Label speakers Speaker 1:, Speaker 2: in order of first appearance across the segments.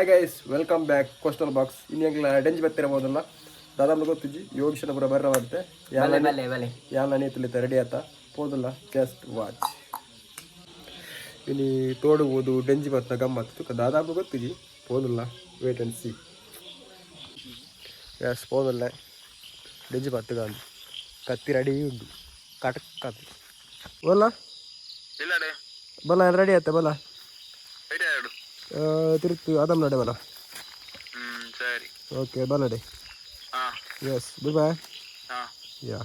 Speaker 1: Hi guys, welcome back coastal box. ಇನ್ನೆಂಗ್ಲ ಡೆಂಜ್ ಬರ್ತಿರಬಹುದಲ್ಲ ದಾದಾಮ್ಲು ಗೊತ್ತಿಜ್ಜಿ ಯೋಗೀಶನ ಪುರ ಬರ್ರ ಮಾಡ್ತೆ ಯಾನ ನೀತಲಿತ ರೆಡಿ ಆತ ಪೋದಲ್ಲ ಜಸ್ಟ್ ವಾಚ್. ಇನಿ ತೋಡುವುದು ಡೆಂಜಿ ಬತ್ತ ಗಮ್ಮತ್ತು ತುಕ ದಾದಾಮ್ಲು ಗೊತ್ತಿಜ್ಜಿ ಪೋದಲ್ಲ ವೇಟ್ ಅಂಡ್ ಸಿ. ಎಸ್ ಪೋದಲ್ಲ ಡೆಂಜಿ ಬತ್ತ ಗಾಂಧಿ ಕತ್ತಿ ರೆಡಿ ಉಂಡು ಕಟಕ್ ಕತ್ತಿ ಬೋಲ ಬಲ ರೆಡಿ ಆಯ್ತಾ ಬಲ ತಿರುಗ್ತು ಅದಮ್ ನಡೆ ಬಲ.
Speaker 2: ಸರಿ
Speaker 1: ಓಕೆ ಬಲಡೆ. Yes bye bye. Yeah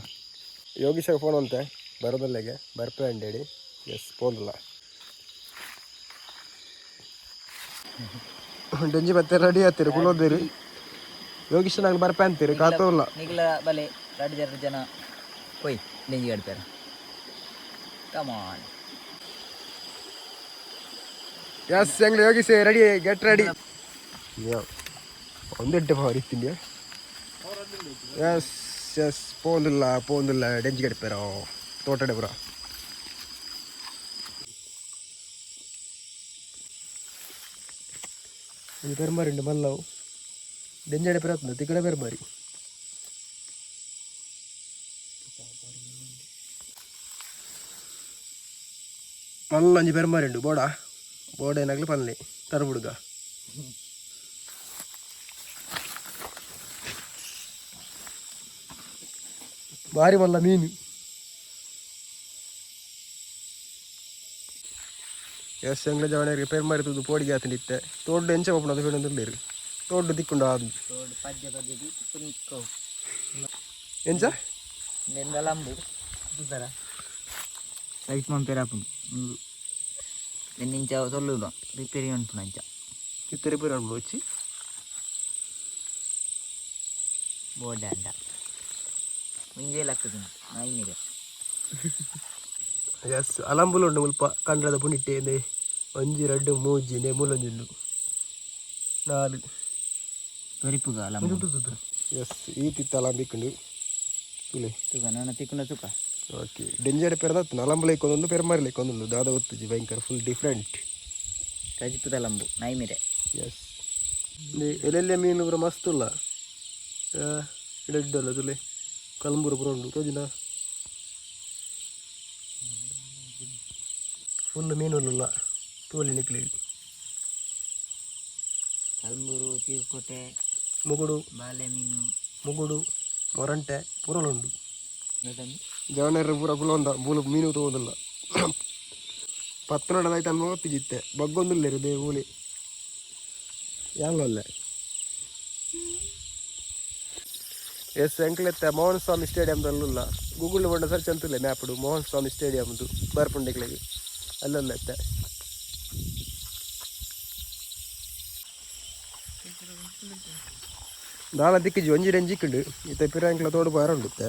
Speaker 1: Yogisha phone ಅಂತೆ ಬರೋದಲ್ಲೆಗೆ ಬರ್ಪೆ ಅಂಡೇಳಿ. ಎಸ್ ಪೋದಲ್ಲ ಡೆಂಜಿ ಮತ್ತೆ ರೆಡಿ ಆಗ್ತೀರಿ ಕುಲೋದಿರಿ ಯೋಗೀಶ ನಂಗೆ ಬರ್ಪೆ ಅಂತೀರಿ ಕಾತೋಲ್ಲ
Speaker 3: ನಿಗ್ಲ ಬಲೆ ಎರಡು ಜನ ಹೋಯ್ ಡೆಂಜಿ ಗಡ್ಪೇರ ಕಮಾನ್.
Speaker 1: ಎಸ್ ಹೆಂಗ್ಲಿ ಯೋಗೀಶ್ ರೆಡಿ ಗೆಟ್ ರೆಡಿ. ಒಂದೆಂಟೆ ಪವರ್ ಇತ್ತಿಂದ್ಯಾ. ಎಸ್ ಎಸ್ പോന്നില്ല ഡെഞ്ചി കടിപ്പേരോ തോട്ടടെ പുറ. ഇത് പെരുമാറിണ്ട് മല്ലാവും ഡെഞ്ചിയുടെ പേരത്തുന്നു തിക്കടെ പെരുമാറി മല്ല അഞ്ച് പെരുമാറിണ്ട് ബോടാ ബോടേനാಗ್ಲಿ ಪನ್ಲೆ ತರಬಿಡುಗ. ಭಾರಿ ಮಲ್ಲ ಮೀನು. ಎಸ್ ಎಂಗ್ಲ ಜವನಿಗೆ ಪೇರ್ ಮಾರಿತು ಪೋಡಿಗೆ ಆತನಿತ್ತೆ ತೋಡು ಎಂಚ ಒಪ್ಪಣ ಅದು ಬೇಡಂದಿರ್ಲೇರು ತೋಡು ದಿಕ್ಕೊಂಡು ಆದು ಎಂಚ
Speaker 3: లంబు సైజ్ పంపేరాపు నించ తొల్లుదాం రిపేరింగ్ అనుకున్నా
Speaker 1: ఇత్త రిపేర్ అనుకో వచ్చి
Speaker 3: బోర్డు అంట ಹಿಂಗೆ ಲಾಕ್ತದೆ ನಾಯಿ ನೀರು.
Speaker 1: ಎಸ್ ಅಲಂಬುಲುಂಡು ಮುಲ್ಪ ಕಂಡ್ರದ ಪುಣಿಟ್ಟೆ ಒಂಜಿ ರಡ್ಡು ಮೂಜಿನೆ ಮೂಲೊಂಜುಂಡು ನಾಲು
Speaker 3: ತೊರಿಪುಗ ಅಲಂಬು.
Speaker 1: ಎಸ್ ಈ ತಿತ್ತ ಅಲಂಬಿಕ್ಕುಂಡು ತುಲೆ
Speaker 3: ತುಕ ನನ್ನ ತಿಕ್ಕುಂಡ ತುಕ.
Speaker 1: ಓಕೆ ಡೆಂಜರ್ ಪೆರದತ್ತು ಅಲಂಬುಲ ಇಕ್ಕೊಂದು ಪೆರ್ಮಾರಿಲ ಇಕ್ಕೊಂದು ದಾದ ಗೊತ್ತಿಜ್ಜಿ ಭಯಂಕರ ಫುಲ್ ಡಿಫ್ರೆಂಟ್
Speaker 3: ಕಜಿಪುದ ಅಲಂಬು ನಾಯಿ ಮೀರೆ.
Speaker 1: ಎಸ್ ಎಲ್ಲೆಲ್ಲ ಮೀನು ಪೂರ ಮಸ್ತುಲ್ಲ ಇಡಡ್ಡಲ್ಲ ತುಲೆ ಕಲಂಬೂರ ಪುರ ಉಂಡು ತೋಜಿನ ಫುಲ್ ಮೀನುಲ್ಲ ತೋಲಿ ನಿಕ್ಲಿ
Speaker 3: ಕಲಂಬೂರು ತೀರ್ಕೋಟೆ
Speaker 1: ಮುಗುಡು
Speaker 3: ಬಾಲೆ ಮೀನು
Speaker 1: ಮುಗುಡು ಮೊರಂಟೆ ಪುರಲುಂಡು ಜವನರ ಪೂರ ಕುಲೊಂದ ಬೂಲು ಮೀನು ತಗೋದಿಲ್ಲ ಪತ್ತನಡದಾಯ್ತು ಅನ್ಮ ಗೊತ್ತಿಜಿತ್ತೆ ಬಗ್ಗೊಂದಿಲ್ಲ ದೇ ಹೂಲಿ ಯಾಂಗಲ್ಲೇ. ಎಸ್ ಎಂಕ್ಲೆತ್ತ ಮೋಹನ್ ಸ್ವಾಮಿ ಸ್ಟೇಡಿಯಮ್ದಲ್ಲ ಗೂಗಲ್ ಬಂಡ ಸರ್ಚ್ ಅಂತಿಲ್ಲ ಮ್ಯಾಪ್ಡು ಮೋಹನ್ ಸ್ವಾಮಿ ಸ್ಟೇಡಿಯಮ್ದು ಬರ್ಪುಂಡಿಗಳಿಗೆ ಅಲ್ಲಲ್ಲ ಎತ್ತ ದಾಳ ದಿಕ್ಕಿಜಿ ಒಂಜಿ ರೆಂಜಿಕ್ಕುಂಡು ಇತ್ತ ಪಿರಾಂಕ್ಲ ತೋಡು ಬಾರುಂಡುತ್ತೆ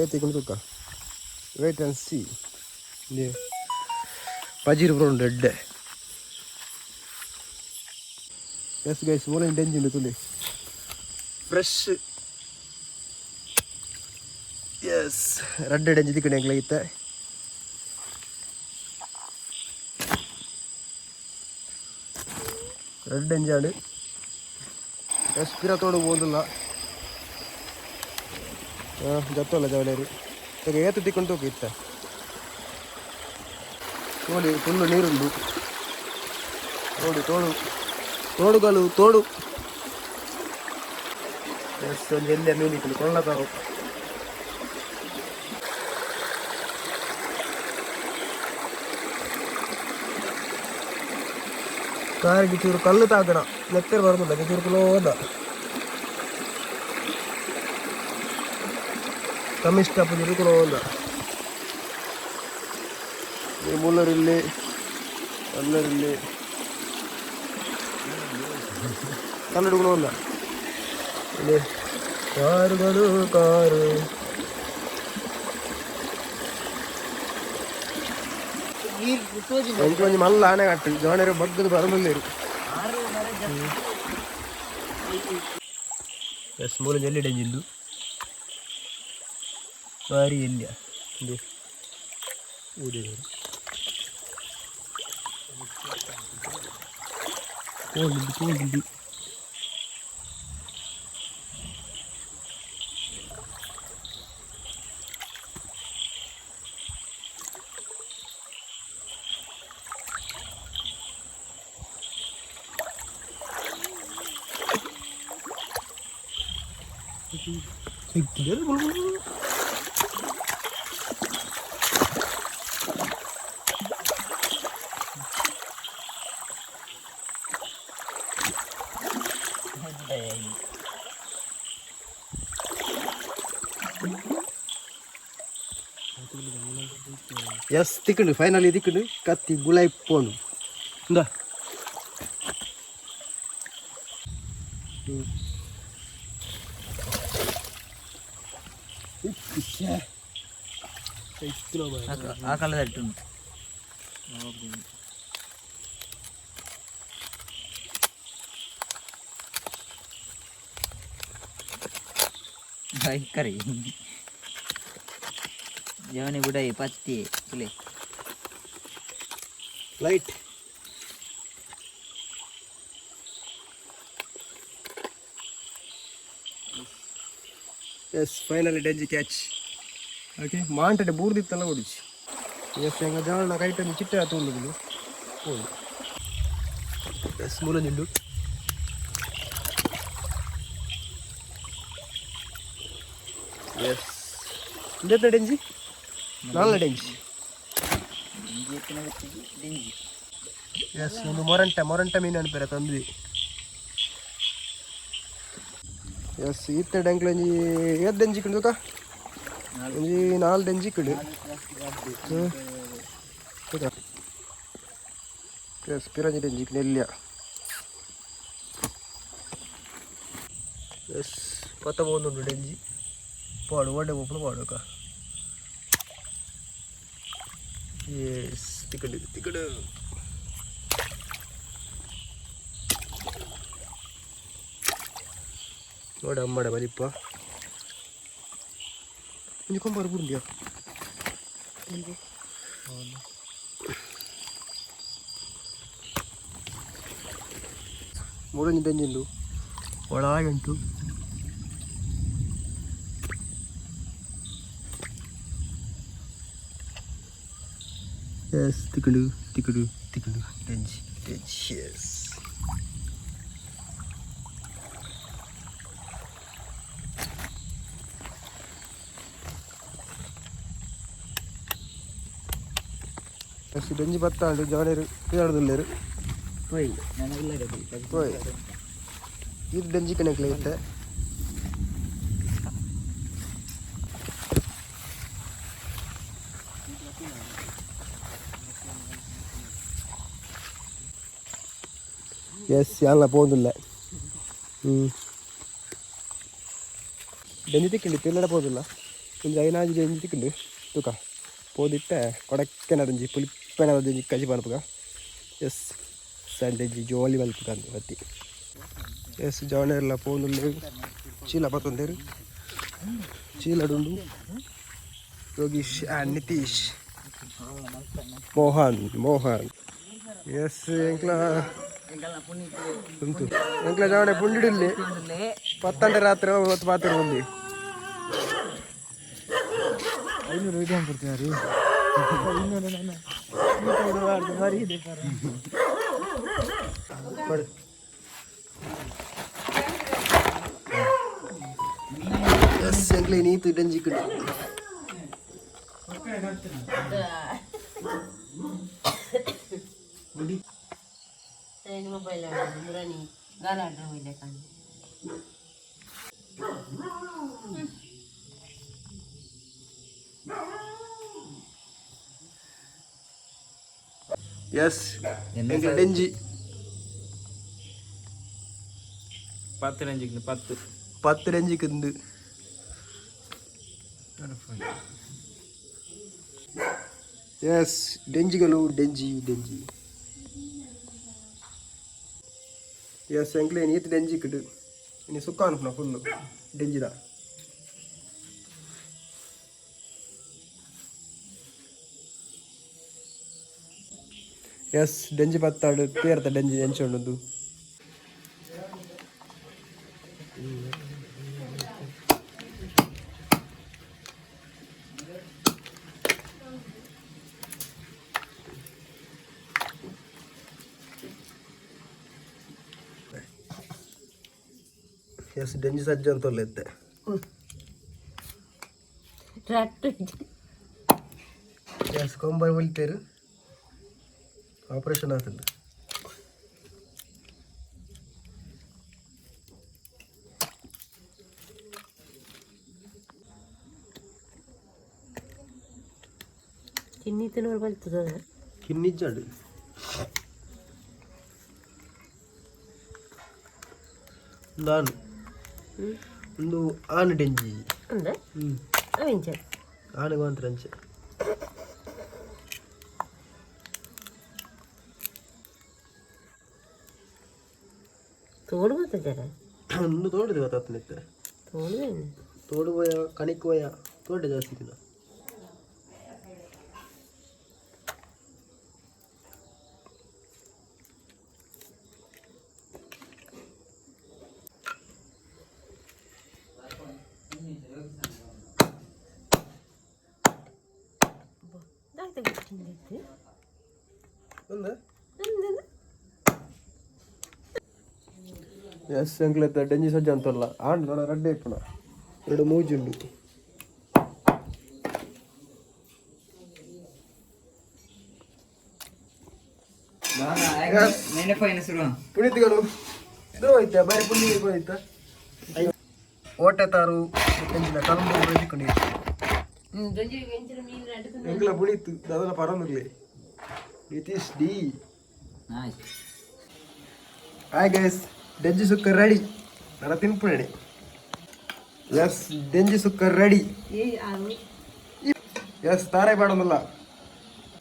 Speaker 1: ಏತಿಕೊಂಡು ತೂಕ ವೇಟ್ ಆ್ಯಂಡ್ ಸಿ ಪಜೀರು ಪುರ ಉಂಡು ಎಡ್ಡೆ. ಎಸ್ ಗೈಸ್ ಮೂಲಂಜಿ ಡೆಂಜಿಂಡು ತುಲಿ ಫ್ರೆಶ್. ಎಸ್ ರಡ್ಡೆ ಡೆಂಜಿ ದಿಕ್ಕಣೆ ಎಂಗ್ಲಾಗಿತ್ತೆ ರೆಡ್ ಎಂಜಾಡು. ಎಸ್ ಪಿರ ತೋಡು ಹೋದಿಲ್ಲ ಜತ್ತಲ್ಲ ಜವಲೇರಿ ಈಗ ಏತು ತಿಕ್ಕೊಂಡು ಹೋಗಿ ಇತ್ತ ನೋಡಿ ಫುಲ್ಲು ನೀರುಂಡು ನೋಡಿ ತೋಡುಗಳು ತೋಡು. ಎಸ್ ಒಂದು ಎಲ್ಲೆ ಮೀನಿಕ್ಕಲು ಕೊಳ್ಳತಾರು ಕಾರಿಗೆ ಚೂರು ಕಲ್ಲು ತಾಕಣ ನೆತ್ತರು ಬರೋದಿಲ್ಲ ಚೂರು ಕುಲೋ ಹೋದ ಕಮ್ಮಿಷ್ಟ ಪುಜರು ಕುಲೋ ಹೋದ ಮುಳ್ಳರಿಲ್ಲಿ ಅಲ್ಲರಿಲ್ಲಿ ಕನ್ನಡ ಕೂಡ ಹೋದ ಇಲ್ಲಿ ಕಾರುಗಳು ಕಾರು కొంచెం మళ్ళీ ఆనే కట్టు జోనరు బగ్గదు బరమలేరు. ಎಸ್ ಮೂಲ ಎಲ್ಲಿ ಡೆಂಜಿಂದು ಭಾರಿ ಎಲ್ಲಿ ಇದು ಊರಿದರು പോകുന്നുണ്ട്. യെസ് തിക്കുണ്ട്, ഫൈനലി തിക്കുണ്ട്. കത്തി ഗുളായി പോണു. എന്താ
Speaker 3: ആ കളർ തട്ടുണ്ട്. കറി ജവൻ ഇവിടെ പറ്റി അല്ലേ
Speaker 1: ലൈറ്റ്. യെസ് ಫೈನಲಿ ಡೆಂಜಿ ಕ್ಯಾಚ್. ಓಕೆ ಮಾಂಟೆ ಬೂರ್ದಿತ್ತಲ್ಲ ಓಡಿಸಿ. ಎಸ್ ಹೆಂಗ ಜಾಣ ಕೈಟನ್ನು ಚಿಟ್ಟೆ ತೊಗೊಂಡು ಹೋಗಿ. ಎಸ್ ಮೂಲಂಜುಂಡು. ಎಸ್ ಇಂದೆತ್ತ ಡೆಂಜಿ ನಾಲ್ನ ಡೆಂಜಿ. ಎಸ್ ಒಂದು ಮೊರಂಟ ಮೀನು ಅನ್ಪೇರ ತಂದ್ವಿ. ಎಸ್ ಈತ ಡೆಂಕ್ಲಂಜಿ ಏತ್ ಡೆಂಜಿ ಕಿಂಡು ಒಂಜಿ 4 ಡೆಂಜಿ ಕಿಡು. ಎಸ್ ಪಿರಂಜಿ ಡೆಂಜಿ ನೆಲ್ಯ. ಎಸ್ ಪತ್ತ പോകുന്നുണ്ട് ಡೆಂಜಿ പാടും ഓടെ പോപ്പണ് പാടുക. യെസ് തിക്കട് ഓടെ അമ്മയുടെ വലിപ്പ ഇനി കൊമ്പാറ് കൂടിയാ മുഴഞ്ഞി തെഞ്ഞുണ്ടു ഒളാഗുಂಟು. Yes, tikadu denji yes. Yes, denji battanu javaneru kiyadulleru
Speaker 3: പോയി ഞാനല്ല
Speaker 1: പോയി. ഇത് denji കണക്കിലേത്തെ യെസ് ഞാനല്ല പോകുന്നില്ല. ಡೆಂಜಿ ತಿಕ್ಕಂಡು ಪಿಲ್ಲಡ പോകുന്നിಲ್ಲ. ಒಂದು 5 ಡೆಂಜಿ ತಿಕ್ಕಂಡು ತೂಕ പോതിട്ട് കൊടക്കന ಡೆಂಜಿ പുലിപ്പന ಡೆಂಜಿ ಕಜಿ ಪನಪುಗ. ಎಸ್ ಸಣ್ಣ ಡೆಂಜಿ ಜೋಲಿ ಮಲ್ಪುಗ ಅಂತ ಬತ್ತಿ. ಎಸ್ ಜವನೆಲ್ಲ പോകുന്നുള്ളു. ಚೀಲ ಬತ್ತೊಂದೇರು ಚೀಲಡುಂಡು. ಯೋಗೀಶ್ ಆ್ಯಂಡ್ ನಿತೀಶ್ ಮೋಹನ್ ಎಸ್ ಎಂಕ್ಲ ಜಾವನೆ ಪುಂಡಿಡಿಲ್ಲಿ 10 ರಾತ್ರಿ ಹೊತ್ತು ಪಾತ್ರ ఉంది. 500 ವಿಡಿಯೋ ಕೊಡ್ತೀವಿ. ಎಸ್ ಎಂಕ್ಲ ನೀತು ಡೆಂಜಿ ಕಡೆ
Speaker 4: मोबाईल मुरानी गाला ड्रॉइले कान
Speaker 1: യെസ് എങ്കിൽ ಡೆಂಜി 10 ಡೆಂಜಿക്ക് ഉണ്ട്. യെസ് ಡೆಂಜಿಗಳು ಡೆಂಜಿ യെസ് എങ്കിൽ നീത്ത് ಡೆಂಜಿക്ക് ഉണ്ട്. ഇനി സുക്കാണ് ഫുള്ള് ಡೆಂಜಿದ. യെസ് ಡೆಂಜಿ 10 തീർത്ത ಡೆಂಜಿ ಎಂಚೊಂಡು ಎಸ್ ಡೆಂಜಿ ಸಜ್ಜೆ ಅಂತ ಒಳ್ಳೆತ್ತೆ ಎಸ್ ಕೊಂಬರ್ ಹೊಲಿತೇರು ಆಪರೇಷನ್ ಆಗ್ತದೆ
Speaker 4: ಕಿನ್ನಿತ್ತಿನವ್ರು ಬರ್ತದ
Speaker 1: ಕಿನ್ನಿಜ್ಜಾಡು ನಾನು ಒಂದು ಆನೆ ಡೆಂಜಿ
Speaker 4: ಅಂದ್ರೆ
Speaker 1: ಆನೆಗೆ ಮಾತ್ರ ಅಂಚೆ
Speaker 4: ತೋಡು ಗೊತ್ತಿದ್ದಾರೆ
Speaker 1: ಒಂದು ತೋಡಿದೆ ಗೊತ್ತಾಗ್ತದೆ
Speaker 4: ತೋಡುದೇನು
Speaker 1: ತೋಡು ಹೋಯ ಕಣಿಕ್ ಹೋಯ ತೋಟ ಜಾಸ್ತಿ ದಿನ ಎಸ್ ಎಂಕ್ಲೆತ್ತ ಡೆಂಜಿ ಸಜ್ಜೆ ಅಂತಲ್ಲ ಆಂಡ್ ನೋಡ ರಡ್ಡೆ ಇಪ್ಪಣ ಎರಡು ಮೂಜುಂಡು ಪುನೀತ್ಗಳು ಇದು ಹೋಯ್ತಾ ಬಾರಿ ಪುಣ್ಯ ಹೋಯ್ತಾ ಓಟೆ ತಾರು ಎಂಚಿನ ಕಲಂಬು ಬೆಳೆದುಕೊಂಡಿತ್ತು ಎಂಕ್ಲ ಪುಣೀತು ಅದನ್ನ ಪರಮಿರ್ಲಿ ನಿತೀಶ್ ಡಿ ಹಾಯ್ ಗೈಸ್ ಡೆಂಜಿ ಸುಕ್ಕ ರೆಡಿ ನರ ತಿನ್ಪುಣೆ ಎಸ್ ಡೆಂಜಿ ಸುಕ್ಕ ರೆಡಿ ಎಸ್ ತಾರೇ ಮಾಡೋದಿಲ್ಲ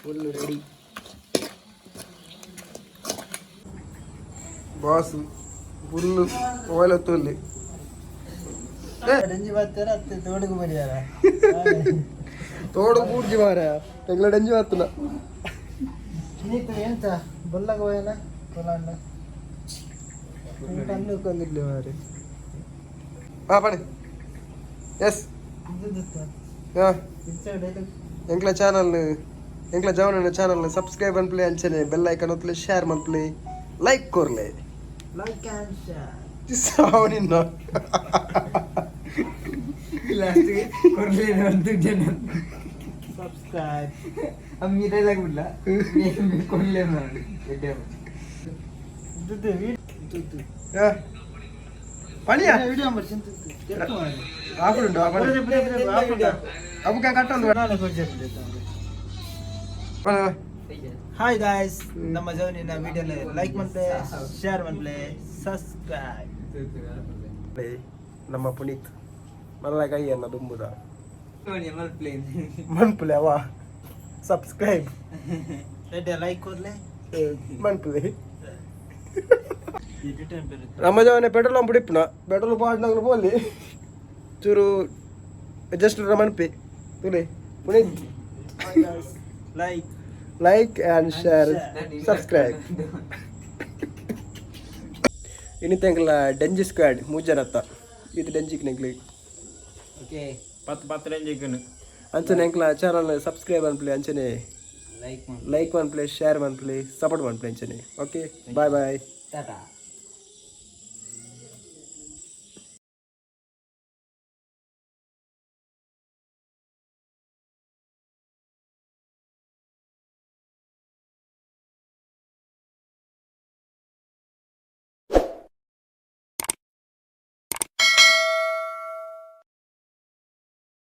Speaker 1: ಫುಲ್ ರೆಡಿ ಬಾಸ್ ಫುಲ್ಲು ಓಲತ್ತಲ್ಲಿ
Speaker 3: ಡೆಂಜಿ ಬರ್ತಾರ ಅತ್ತೆ ತೋಡಿಗೆ ಬರಿಯಾರ
Speaker 1: ತೋಡು ಪೂರ್ಜಿ ಮಾರ ಎಂಗ್ಲ ಡೆಂಜಿ ಬರ್ತನ
Speaker 3: ನೀತು ಎಂತ ಬೊಲ್ಲಗ ಹೋಯನ ಕೊಲಾಂಡ ಕಣ್ಣು ಕೊಂದಿಲ್ಲ ಮಾರಿ
Speaker 1: ಹಾ ಪಣಿ ಎಸ್ ಹಾಂ ಎಂಕ್ಲ ಚಾನಲ್ ಎಂಕ್ಲ ಜವನ ಚಾನಲ್ ಸಬ್ಸ್ಕ್ರೈಬ್ ಅನ್ಪ್ಲೆ ಅಂಚನೆ ಬೆಲ್ ಐಕನ್ ಒತ್ತಲೆ ಶೇರ್ ಮನ್ಪ್ಲೆ ಲೈಕ್ ಕೊರ್ಲೆ
Speaker 3: ಲೈಕ್ ಆ್ಯಂಡ್ ಶೇರ್
Speaker 1: ಸಾವನಿನ್ನ
Speaker 3: ಲಾಸ್ಟ್ಗೆ ಕೊರ್ಲೇನು ಒಂದು ಜನ ಸಬ್ಸ್ಕ್ರೈಬ್ ಅಮ್ಮಿ ಡೈಲಾಗ್ ಬಿಡ್ಲ ಕೊರ್ಲೇನು ಮಾಡಿ
Speaker 1: ಪಣಿಯ
Speaker 3: ವಿಡಿಯೋ ಮಾಡ್ತೀನಿ
Speaker 1: ಆಪುಂಡು ಅಬುಕ ಕಟ್ಟೊಂದು
Speaker 3: ಹಾಯ್ ಗಾಯ್ಸ್ ನಮ್ಮ ಜವನಿನ ವಿಡಿಯೋನ ಲೈಕ್ ಮಾಡ್ಲೆ ಶೇರ್ ಮಾಡ್ಲೆ ಸಬ್ಸ್ಕ್ರೈಬ್
Speaker 1: ನಮ್ಮ ಪುನೀತ್ ಮಲ್ಲ ಕೈಯನ್ನ ದುಂಬುದ ಮನ್ಪುಲೆ ಅವ ಸಬ್ಸ್ಕ್ರೈಬ್
Speaker 3: ಲೈಕ್ ಕೊಡ್ಲೆ
Speaker 1: ಮನ್ಪುಲೆ ನಮ್ಮ ಜವನೆ ಪೆಟ್ರೋಲ್ ಪಂಪ್ ಬಿಡಿಪ್ಪುನ ಪೆಟ್ರೋಲ್ ಪಾಡ್ನಾಗ ಬೋಲಿ ಚೂರು ಜಸ್ಟ್ ಮನ್ಪೆ ತುಲೆ Puneet like and share subscribe ಇನ್ನಿತ ಎಂಕ್ಲ ಡೆಂಜಿ ಸ್ಕ್ವಾಡ್ ಮೂಜನತ್ತ ಇದು ಡೆಂಜಿಕ್ ನೆಂಕ್ಲಿ
Speaker 3: ಓಕೆ 10 ರೇಂಜಿಗೆ
Speaker 1: ಅಂಚನೆ ಎಂಕ್ಲ ಚಾನಲ್ ಸಬ್ಸ್ಕ್ರೈಬ್ ಅನ್ಪ್ಲೆ ಅಂಚನೆ ಲೈಕ್ ಮನ್ಪ್ಲೆ ಶೇರ್ ಮನ್ಪ್ಲೆ ಸಪೋರ್ಟ್ ಮನ್ಪ್ಲೆ ಅಂಚನೆ ಓಕೆ ಬಾಯ್ ಬಾಯ್
Speaker 3: ಟಾಟಾ